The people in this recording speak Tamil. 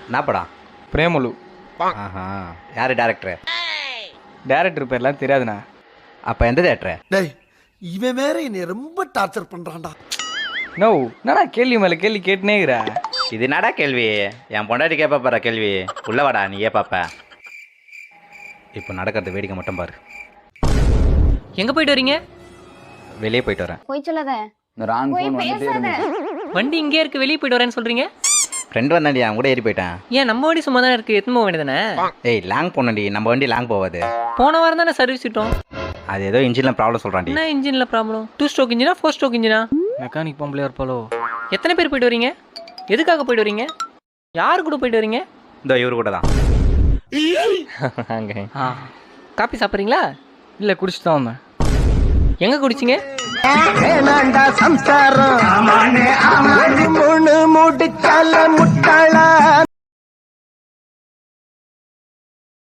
என்ன படம்? பிரேமலு. ஆஹா, யார் டேரக்டர்? டேரக்டர் பேர்லாம் தெரியாதுண்ணா. அப்போ எந்த தேட்டர்? டேய் இவன் வேற என்னை ரொம்ப டார்ச்சர் பண்றான்டா. நோ, என்னடா கேள்வி மேலே கேள்வி கேட்டுனேங்கிறா. இது என்னடா கேள்வி? என் பொண்டாட்டி கேட்ப பாரு கேள்வி. உள்ள வாடா, நீயே பாப்ப. இப்போ நடக்கிறது வேடிக்கை மட்டும் பாரு. எங்க போயிட்டு வரீங்க? வெளியே போயிட்டு வரேன். போய் சொல்லாத. இந்த ரான் போய் ஃபோன் வந்துட்டே பேசாத. இருக்கு. வண்டி இங்கே இருக்கு, வெளியே போயிட்டு வரேன்னு சொல்றீங்க. ஃப்ரெண்டு வந்தாண்டி, அவன் கூட ஏறி போயிட்டேன். ஏன் நம்ம வண்டி சும்மா தானே இருக்கு, எத்தனை போக வேண்டியதானே? ஏய், லாங் போனண்டி, நம்ம வண்டி லாங் போகாது. போன வாரம் தானே சர்வீஸ் விட்டோம். அது ஏதோ இன்ஜினில் ப்ராப்ளம் சொல்கிறான்டி. என்ன இன்ஜின்ல ப்ராப்ளம்? 2 ஸ்ட்ரோக் இன்ஜினா 4 ஸ்ட்ரோக் இன்ஜினா? மெக்கானிக் பொம்பளையா இருப்பாளோ? எத்தனை பேர் போயிட்டு வரீங்க? எதுக்காக போயிட்டு வரீங்க? யார் கூட போயிட்டு வரீங்க? இந்த இவரு கூட தான். அங்கே ஆ, காப்பி சாப்பிட்றீங்களா? இல்லை குடிச்சிட்டு தான் வந்தேன். எங்க குடிச்சிங்க? சம்சாரம் மூணு மூடு முட்டாளா